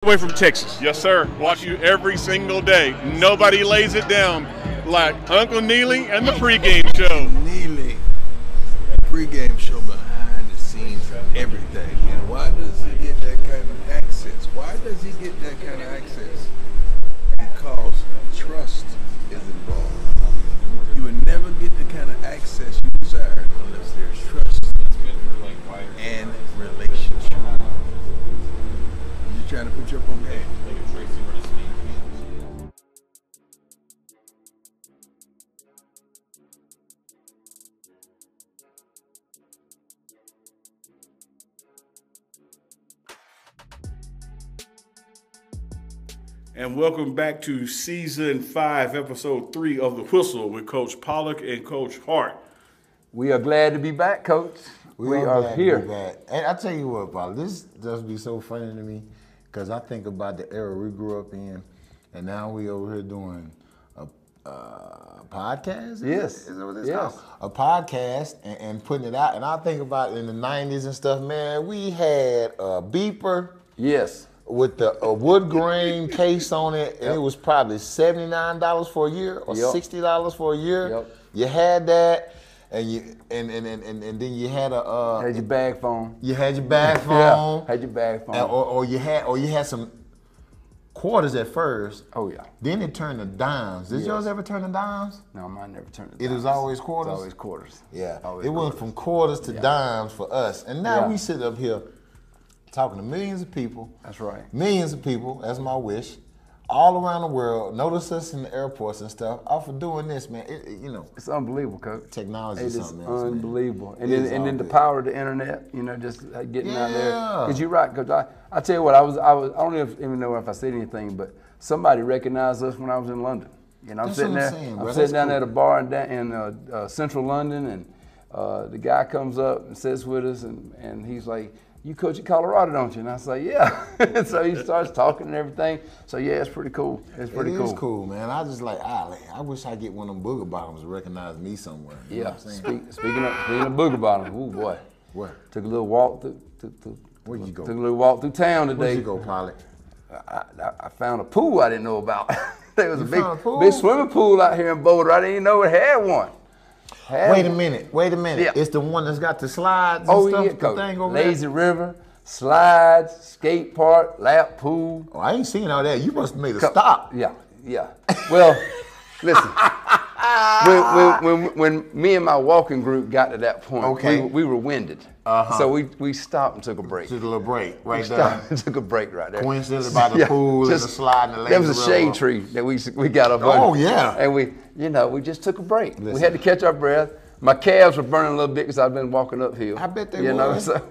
Away from Texas. Yes, sir. Watch you every single day. Nobody lays it down like Uncle Neely and the pregame show. Neely, pregame show behind the scenes of everything. And why does he get that kind of access? Why does he get that kind of access? Because trust is involved. You would never get the kind of access you desire unless there's trust and relationship. You're trying to put your up on game. And welcome back to Season 5, Episode 3 of The Whistle with Coach Pollock and Coach Hart. We are glad to be back, Coach. We are glad here. to be back. And I tell you what, Paul, this just be so funny to me because I think about the era we grew up in, and now we over here doing a podcast. Yes. Is that what it's Yes. called? A podcast and putting it out. And I think about in the 90s and stuff, man, we had a beeper. Yes. With a wood grain case on it, and it was probably $79 for a year or $60 for a year. Yep. You had that, and then you had a Had your bag phone. you had your bag phone, Had your bag phone. or you had some quarters at first. Oh yeah. Then it turned to dimes. Did yours ever turn to dimes? No, mine never turned to It was dimes. always quarters? It's always quarters. Yeah. Always It went quarters. from quarters to dimes for us, and now Yeah. we sit up here talking to millions of people. That's right. Millions of people, that's my wish, all around the world. Notice us in the airports and stuff. All for doing this, man. It's unbelievable, Coach. Technology It is is something else, man. unbelievable. And It then is and all then the good. power of the internet, just getting out there. Yeah. Because you're right, Coach. I tell you what, I don't even know if I said anything, but somebody recognized us when I was in London. I'm That's sitting what there. I'm saying, bro. I'm sitting That's down cool. at a bar in central London, and the guy comes up and sits with us, and he's like, "You coach at Colorado, don't you?" And I was like, "Yeah." So he starts talking and everything. So yeah, it's pretty cool. It's pretty It is cool. cool, man. I just like, I wish I get one of them booger bottoms to recognize me somewhere. You know Yeah. what I'm saying? Speaking of booger bottoms, ooh boy. Where? Took a little walk through. Where'd you go? Took a little walk through town today. Where'd you go, Pollock? I found a pool I didn't know about. There was You a found a pool? big swimming pool out here in Boulder. I didn't even know it had one. Wait a minute. Yeah. It's the one that's got the slides and Oh stuff, yeah, the Coach. thing over Lazy there? River, slides, skate park, lap pool. Oh, I ain't seen all that. You must have made a stop. Yeah. Well, listen. When me and my walking group got to that point, Okay. we were winded. So we stopped and took a break. Took a little break right We there. stopped and took a break right there. Coincidentally by the pool and the slide and the lazy There was a shade river. tree that we got up Oh, under. yeah. And we just took a break. We Listen. had to catch our breath. My calves were burning a little bit because I've been walking uphill. I bet they you know, would. so,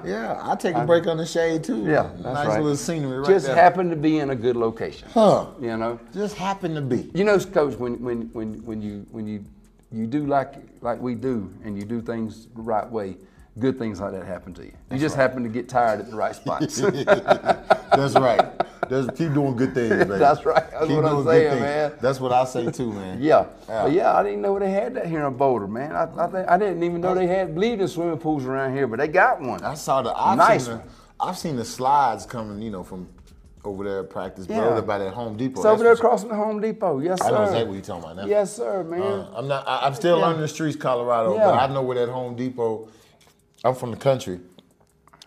Yeah, I take a break on the shade too. Yeah, that's nice right. little scenery right Just there. happened to be in a good location. Huh. You know. Just happened to be. Coach, when you do like we do and you do things the right way, good things like that happen to you. You just happen to get tired at the right spots. That's right. Keep doing good things, baby. That's right. That's Keep what I'm doing good saying, things. man. That's what I say too, man. Yeah. Yeah. But yeah, I didn't know they had that here in Boulder, man. I didn't even know they believed in swimming pools around here, but they got one. I saw I've seen the slides coming, from over there at practice, but Yeah. over there by that Home Depot. It's over there That's across from the Home Depot. Yes, sir. I know exactly what you're talking about now. Yes, sir, man. I'm still learning the streets, Colorado, Yeah. but I know where that Home Depot. I'm from the country,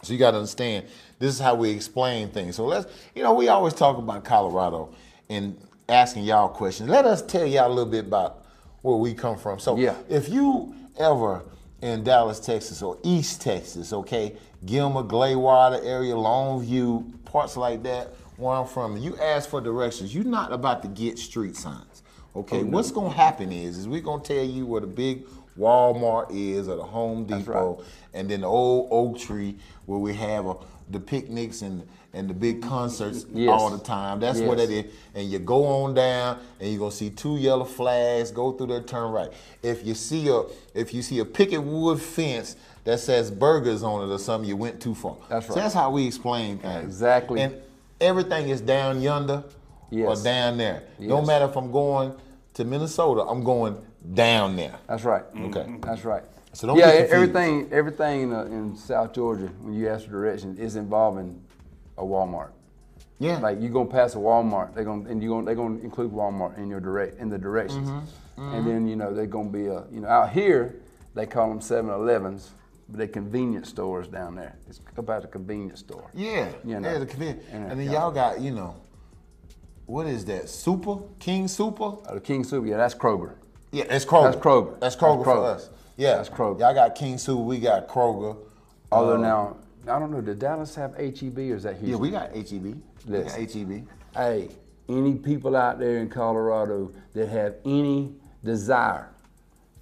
so you got to understand. This is how we explain things. So we always talk about Colorado and asking y'all questions. Let us tell y'all a little bit about where we come from. So Yeah. if you ever in Dallas, Texas, or East Texas, okay, Gilmer, Gladewater area, Longview, parts like that, where I'm from, you ask for directions. You're not about to get street signs, okay? What's gonna happen is we're gonna tell you where the big Walmart is or the Home Depot, and then the old oak tree where we have the picnics and the big concerts all the time. That's what it is. And you go on down and you're gonna see 2 yellow flags, go through there, turn right. If you see a picket wood fence that says burgers on it or something, you went too far. That's right. So that's how we explain things. Exactly. And everything is down yonder or down there. No Yes. matter if I'm going to Minnesota, I'm going down there. That's right. Okay. That's right. So don't get confused. everything in South Georgia, when you ask for directions, is involving a Walmart. Yeah. Like you're gonna pass a Walmart, they're gonna include Walmart in the directions. And then they're gonna be out here they call them 7-Elevens, but they're convenience stores down there. It's about a convenience store. Yeah. You know. Yeah, the convenience. And And then y'all got, what is that? Super? King Super? The King Super, yeah, that's Kroger. Yeah, it's Kroger. That's Kroger. That's Kroger for Kroger. us. Yeah. That's Kroger. Y'all got King Super, we got Kroger. Although now, I don't know, did Dallas have HEB or is that Houston? Yeah, we got HEB. We got Listen. HEB. Hey, any people out there in Colorado that have any desire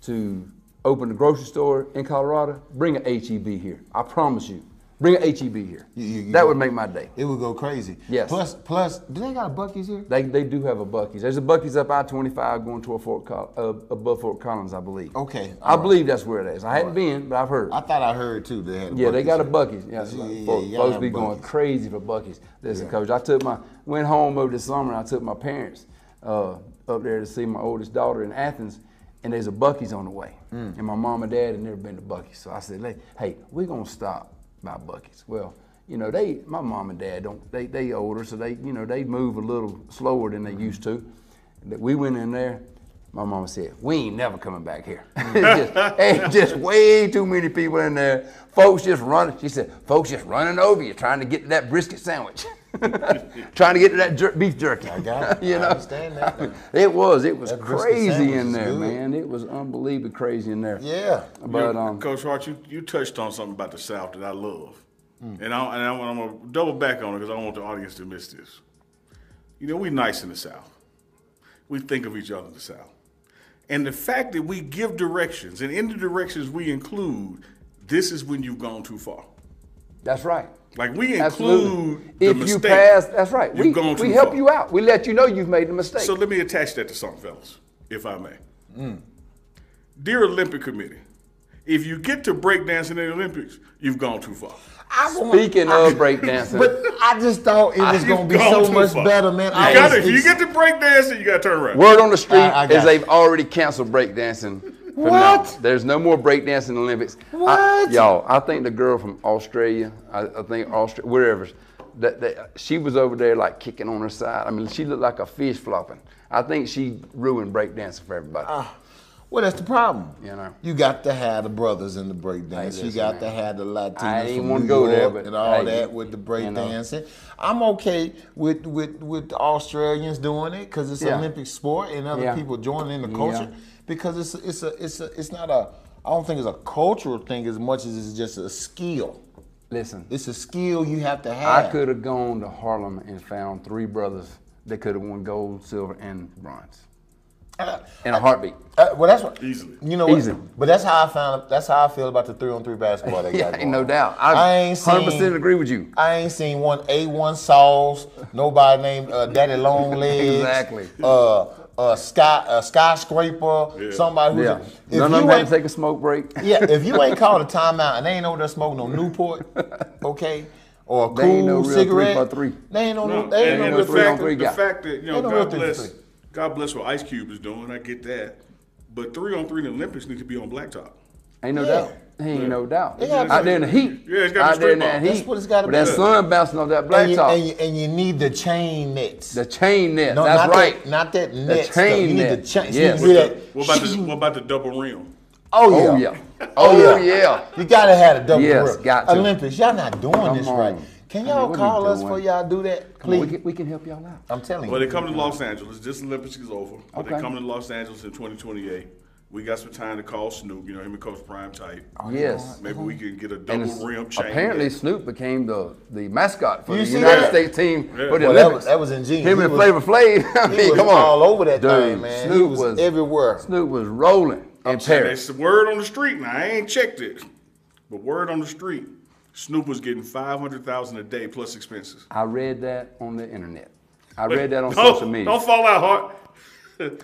to open a grocery store in Colorado, bring an HEB here. I promise you. Bring an HEB here. That would make my day. It would go crazy. Yes. Plus, do they got a Buc-ee's here? They do have a Buc-ee's. There's a Buc-ee's up I-25 going toward above Fort Collins, I believe. Okay. I believe that's where it is. I hadn't been, but I've heard. I thought I heard too they had a Yeah, they got a here. Buc-ee's. Yeah, Yeah, folks have be going Buc-ee's. crazy for Buc-ee's. Listen, Coach, went home over the summer and I took my parents up there to see my oldest daughter in Athens, and there's a Buc-ee's on the way. And my mom and dad had never been to Buc-ee's. So I said, hey, we're going to stop by Buc-ee's. Well, my mom and dad they older, so they move a little slower than they used to. We went in there. My mama said, we ain't never coming back here. It's just way too many people in there. Folks just running. She said, folks just running over you, trying to get to that brisket sandwich. Trying to get to that beef jerky. I got it. I understand that. It was That brisket crazy sandwich in is there, good. man. It was unbelievably crazy in there. Yeah. But Coach Hart, you touched on something about the South that I love. And I'm going to double back on it because I don't want the audience to miss this. We nice in the South. We think of each other in the South. And the fact that we give directions, and in the directions we include, this is when you've gone too far. that's right. Like we Absolutely. include the If mistake. you pass, that's right. You've gone too we help far. you out. We let you know you've made a mistake. So let me attach that to something, fellas, if I may. Dear Olympic Committee, if you get to breakdancing in the Olympics, you've gone too far. Speaking of breakdancing, But I just thought it was going to be You've gone so too much far. better, man. If you get to breakdancing, you got to turn around. word on the street I got is you. they've already canceled breakdancing. for What? now. There's no more breakdancing Olympics. What? Y'all, I think the girl from Australia, I think Australia, wherever, she was over there like kicking on her side. I mean, she looked like a fish flopping. I think she ruined breakdancing for everybody. Well, that's the problem. You got to have the brothers in the breakdance. Hey, you listen, got man. to have the Latinos I ain't from wanna New go there, York but and all hey, that with the breakdancing. I'm okay with the Australians doing it because it's an Yeah. Olympic sport and other Yeah. people joining in the culture because it's not a. I don't think it's a cultural thing as much as it's just a skill. Listen, It's a skill you have to have. I could have gone to Harlem and found 3 brothers that could have won gold, silver, and bronze in a heartbeat. Well, that's what. Easily. You know what? Easy. But that's how I found. That's how I feel about the 3-on-3 basketball they got Yeah, going ain't no on. doubt. I ain't 100% seen- agree with you. I ain't seen one A1 Sauls, nobody named Daddy Longlegs. Exactly. Skyscraper, somebody who's. Yeah. If None of them you had to ain't, take a smoke break. yeah, if you ain't called a timeout and they ain't over there smoking no Newport, okay, or a They ain't no cool real cigarette, 3-for-3. they ain't no, No, they ain't and no the real three on fact, three the guy. fact that Ain't no real 3-for-3. God bless what Ice Cube is doing. I get that, but 3-on-3 in the Olympics need to be on blacktop. Ain't no Yeah. doubt. Ain't no doubt. Yeah, Out there in the heat. Yeah, it's gotta Out be there in straight that ball. heat. That's what it's gotta With be. that sun bouncing off that blacktop. And you need the chain nets. The chain net. No, That's not right. Not that net stuff. chain You need net. the chain. Yes. So you do that. What about the double rim? Oh Oh yeah. yeah. Oh yeah. You gotta have a double Yes, grip. got to. Olympics, y'all not doing Come this on. right. Can I mean, y'all what are you call us doing? for y'all do that, Come on, please? we can help y'all out. I'm telling Well, you. they come to Los Angeles. This Olympics is over, but they Okay. coming to Los Angeles in 2028. We got some time to call Snoop. Him and Coach Prime type. Yes. Maybe we can get a And double it's- rim chain. apparently Snoop became the mascot for You the see United that? States team Yeah. for the Well, that Olympics. was ingenious. Him He and was- Flavor Flav. I He mean, was come on. all over that Dude, thing, man. Snoop He was everywhere. Snoop was rolling in Paris. It's the word on the street now. I ain't checked it, but word on the street, Snoop was getting $500,000 a day plus expenses. I read that on the internet. I read that on Don't- social media. Don't fall out hard.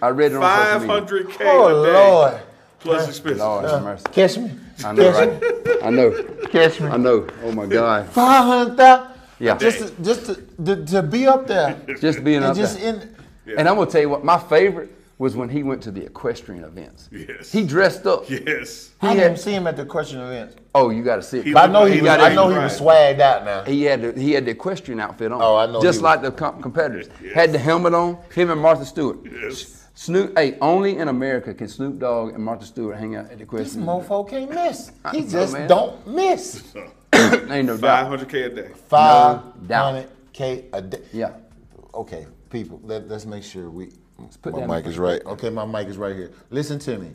I read it on social media. $500K Oh, a day Lord. plus expenses. Lord have mercy. Catch me. I know, right? I know. Catch me. I know. Oh my God. 500,000. Yeah. Just to be up there. Just being And up just there. in. And I'm gonna tell you what, my favorite was when he went to the equestrian events. Yes. He dressed up. Yes. I didn't see him at the equestrian events. Oh, you got to see it. But I know he got was swagged out now. He had the equestrian outfit on. Oh, I know Just he like the competitors. Had the helmet on, him and Martha Stewart. Yes. Snoop, hey, only in America can Snoop Dogg and Martha Stewart hang out at the This equestrian. mofo can't miss. He know, just man. don't miss. Ain't no doubt. 500K a day. $500K a day. Yeah. Okay, people, let's make sure put my that mic in is right. Okay, my mic is right here. Listen to me.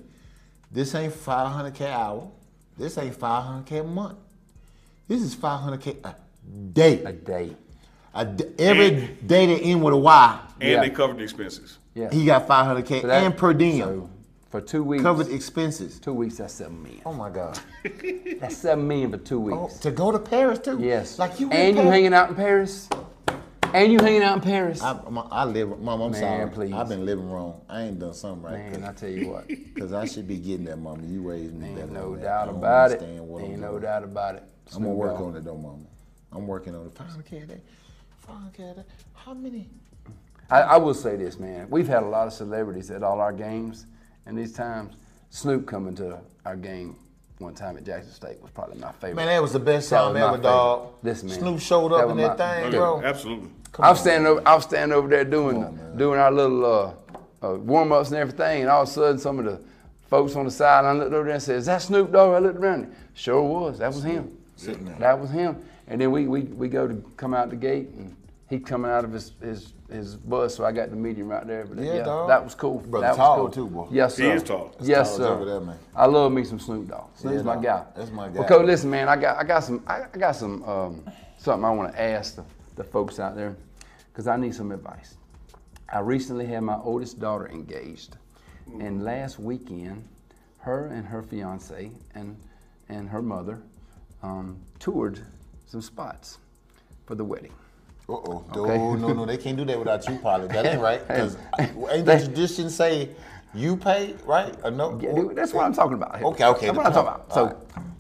This ain't 500K an hour. This ain't 500K a month. This is 500K a day. A day. Every day they end with a Y. And Yeah. they covered the expenses. Yeah. He got 500K So that- and per diem. So for 2 weeks. Covered expenses. 2 weeks, that's $7 million. Oh my God. That's $7 million for 2 weeks. Oh, to go to Paris too? Yes. Like you and you hanging out in Paris. And you hanging out in Paris. I live, Mom, I'm Man, sorry. please. I've been living wrong. I ain't done something right. Man, I tell you what. Because I should be getting that, Mama. You raised me better. Ain't no than that. doubt I don't about it. understand what I'm Ain't no doing. doubt about it. I'm going to work Snoop on Dogg. it though, Mama. I'm working on it. 500K a day. 500K a day. How many? I will say this, man. We've had a lot of celebrities at all our games, and these times, Snoop coming to our game one time at Jackson State was probably my favorite. Man, that was the best That time was my ever, favorite. dog. Listen, man. Snoop showed That up in was that my- thing, Yeah, bro. absolutely. I was standing over there doing our little warm ups and everything, and all of a sudden, some of the folks on the side, I looked over there and said, "Is that Snoop Dogg?" I looked around. Sure was. That was him. Sitting there. That was him. And then we go to come out the gate, and he coming out of his bus, so I got to meet him right there. But Yeah, dog. that was cool. Brother that tall, was cool. too, boy. Yes, He sir. is tall. Yes, tall sir. over there, man. I love me some Snoop Dogg. Snoop's Yeah, my dog. guy. That's my guy. Well, Coach, listen, man, I got some something I want to ask the folks out there, because I need some advice. I recently had my oldest daughter engaged, and last weekend, her and her fiance and her mother toured some spots for the wedding. Uh-oh. Okay. No, they can't do that without you, Polly. That ain't right. Because ain't the tradition say you pay, right? Or no? Yeah, dude, that's what I'm talking about here. Okay. That's what I'm talking about. So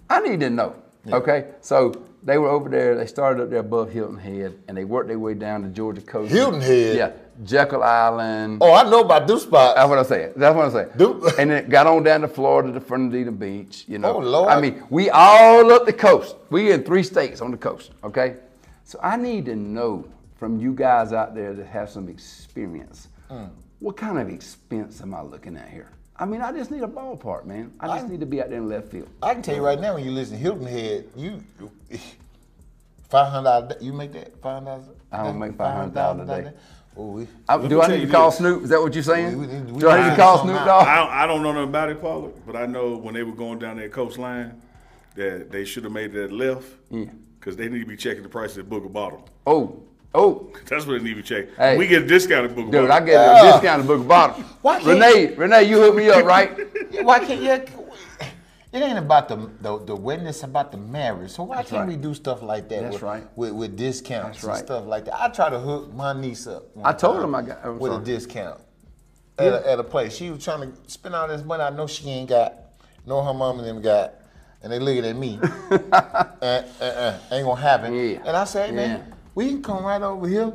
I need to know. Okay, so they were over there. They started up there above Hilton Head, and they worked their way down to Georgia coast. Hilton Head? Yeah, Jekyll Island. Oh, I know about those spots. That's what I'm saying. That's what I'm saying. Dude. And then got on down to Florida to Fernandina Beach. You know. Oh, Lord. I mean, we all up the coast. We in 3 states on the coast. Okay. So I need to know from you guys out there that have some experience, what kind of expense am I looking at here? I mean, I just need a ballpark, man. I just need to be out there in left field. I can tell you right now, when you listen to Hilton Head, you $500. You make that $500? I don't make $500,000 a day. Oh, me Do I tell need you to call this. Snoop? Is that what you're saying? We Do I need to find call something Snoop out. Dogg? I don't know nothing about it, Paula, but I know when they were going down that coastline, that they should have made that left. Yeah. Because they need to be checking the price at Booker Bottom. Oh. That's what they need to be checking. Hey. We get a discount at Booker Dude, Bottom. I gave you a discount to Book Bottom. Why can't- Renee, you hooked me up, right? Why can't you? It ain't about the wedding, it's about the marriage. So why can't right. we do stuff like that That's right. with discounts That's right. and stuff like that? I try to hook my niece up. one I told time him I got- I'm with sorry. a discount at a place. She was trying to spend all this money I know she ain't got, nor her mom and them got, and they looking at me. Ain't gonna happen. Yeah. And I said, man, Yeah. we can come right over here.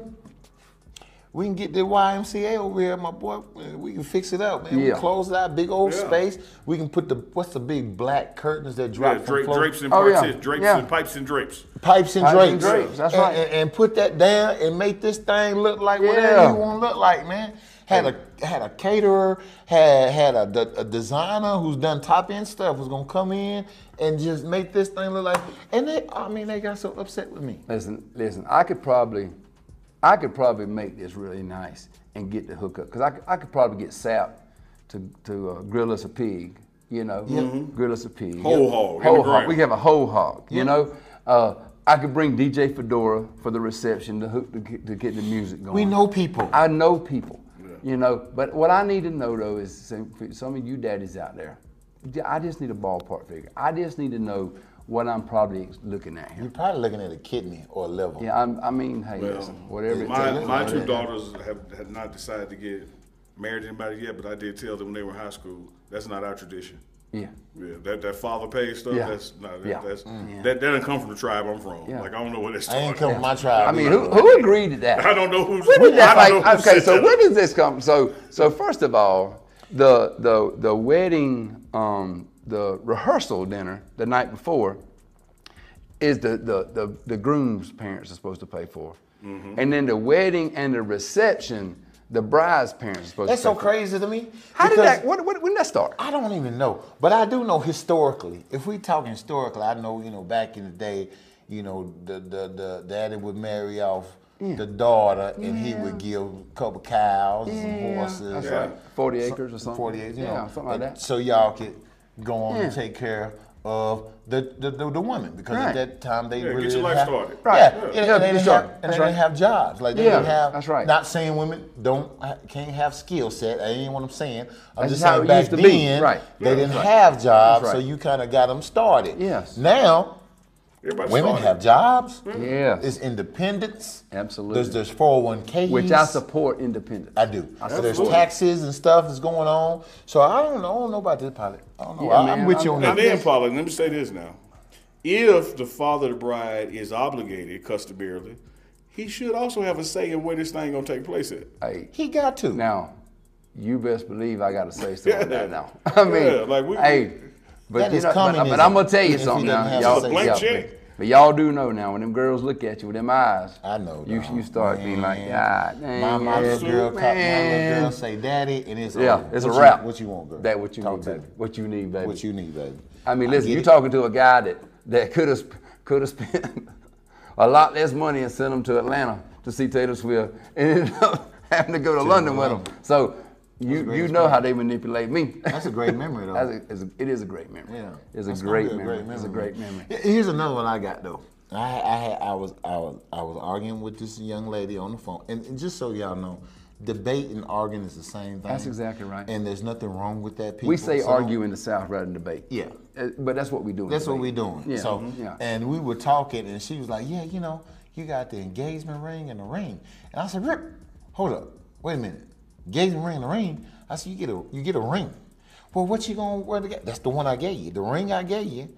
We can get the YMCA over here, my boy. We can fix it up, man. Yeah. We close it out, big old Yeah. space. We can put what's the big black curtains that Yeah, drop from floor? drapes and Oh, yeah. parts, drapes Yeah. and pipes and drapes. Pipes and Pipes drapes. and drapes, that's And- right. And put that down and make this thing look like whatever Yeah. you want to look like, man. Had a caterer, had a designer who's done top end stuff was gonna come in and just make this thing look like. And they got so upset with me. Listen. I could probably make this really nice and get the hookup, because I could probably get Sap to grill us a pig. You know, grill us a pig. Whole hog in the Whole hog. ground. We can have a whole hog. You know. I could bring DJ Fedora for the reception to get the music going. We know people. I know people, you know, but what I need to know though is some of you daddies out there, I just need a ballpark figure. I just need to know what I'm probably looking at here. You're probably looking at a kidney or a liver. Yeah, I mean, hey, listen, whatever it takes. My two whatever. daughters have not decided to get married to anybody yet, but I did tell them when they were in high school, that's not our tradition. Yeah. Yeah, that father pay stuff. Yeah. That doesn't come from the tribe I'm from. Yeah. Like I don't know where that I started. ain't come from my tribe. I mean, either. who agreed to that? I don't know who's. Where did that, I don't know who okay, set so that where up. does this come? So first of all, the wedding, the rehearsal dinner the night before is the groom's parents are supposed to pay for, and then the wedding and the reception, the bride's parents are supposed That's to pay so for. crazy to me. How did because that? When did that start? I don't even know, but I do know historically. If we talking historically, I know back in the day, the daddy would marry off the daughter, and he would give a couple cows and some horses. That's right. 40 acres or something. 40 acres, something like that. So y'all could go on Yeah. and take care of the women, because Right. at that time they Yeah, really get your didn't life have, started. Right. Yeah, Yeah, and get they started. didn't That's have right. jobs. Like they Yeah, didn't have. that's right. Not saying women can't have skill set. That ain't what I'm saying. I'm That's just how saying it back used to be. then Right. they Yeah, didn't that's have jobs, That's so right. you kind of got them started. Yes. Now Everybody women started. have jobs. Yeah. It's independence. Absolutely. There's 401ks. Which I support independence. I do. So there's Absolutely. taxes and stuff that's going on. So I don't know about this pilot. I don't know. Yeah, I'm man, with you on And that. then, Paula, let me say this now. If the father of the bride is obligated customarily, he should also have a say in where this thing gonna take place at. Hey, He got to. now, you best believe I got to say something Yeah. like that now. I mean, Yeah, like we- hey, but That you is know, but communism, I'm gonna tell you if he something doesn't now, have y'all. a say. Blank Yeah, check. but y'all do know now when them girls look at you with them eyes. I know. You dog. start being like, Man. God, My man, little girl, my man. little girl say, "Daddy," and it's Yeah, over. it's What a you- wrap. What you want, girl? That what you Talk need, to baby. me. What you need, baby. What you need, baby. I mean, listen, get you it. talking to a guy that could have spent a lot less money and sent him to Atlanta to see Taylor Swift, and ended up having to go to London with him. So you know how they manipulate me. That's a great memory, though. It is a great memory. Yeah, It's That's a gonna great be memory. It's a great memory. Here's another one I got though. I was arguing with this young lady on the phone, and just so y'all know, debate and arguing is the same thing. That's exactly right. And there's nothing wrong with that. People. We say So argue in the South rather than debate. Yeah. But that's what we do. in That's what debate. we're doing. Yeah. So, yeah. and we were talking, and she was like, "Yeah, you got the engagement ring and the ring." And I said, "Rip, hold up, wait a minute, engagement ring and the ring." I said, "You get a ring. Well, what you gonna wear together? That's the one I gave you. The ring I gave you.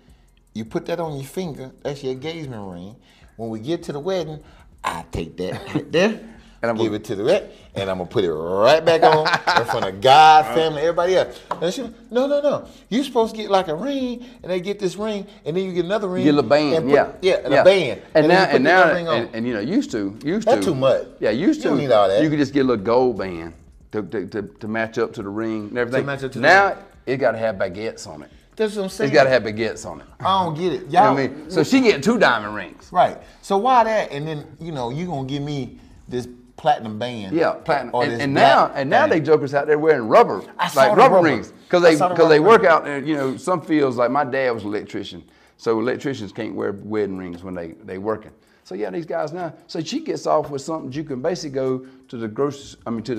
You put that on your finger. That's your engagement ring. When we get to the wedding, I take that right there." And I'm give it to the vet, and I'm gonna put it right back on in front of God, family, everybody else. And she, no. You supposed to get like a ring, and they get this ring, and then you get another ring. Get a band, and put, and a band. And then you now, put the ring on. and used to. That's too much. Yeah, used You to. don't need all that. You could just get a little gold band to match up to the ring and everything. match up to the now ring. it got to have baguettes on it. That's what I'm saying. It's got to have baguettes on it. I don't get it. You know Y'all, what I mean? So she getting 2 diamond rings. right. So why that? And then you gonna give me this platinum band. Yeah, platinum. or And, this and black now band. they jokers out there wearing rubber, I saw like the rubber rubber. rings, because I saw the they rubber work ring. out. And some fields, like my dad was an electrician, so electricians can't wear wedding rings when they working. So yeah, these guys now. So she gets off with something you can basically go to the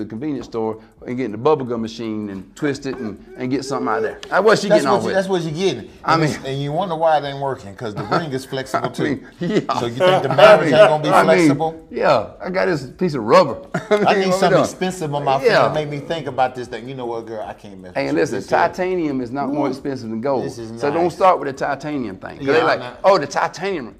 convenience store and get in the bubble gum machine and twist it and get something out of there. That's what she getting off with. That's what you're getting. I mean- and you wonder why it ain't working, because the ring is flexible too. mean, yeah. So you think the marriage ain't gonna be flexible? Yeah, I got this piece of rubber. I need what we something doing? expensive on my finger Yeah. to make me think about this thing. You know what, girl? I can't mess Hey, with and you. listen, This is- titanium is not more expensive than gold. This is So don't nice. start with the titanium thing. 'Cause Yeah, they like, I'm not- oh, the titanium.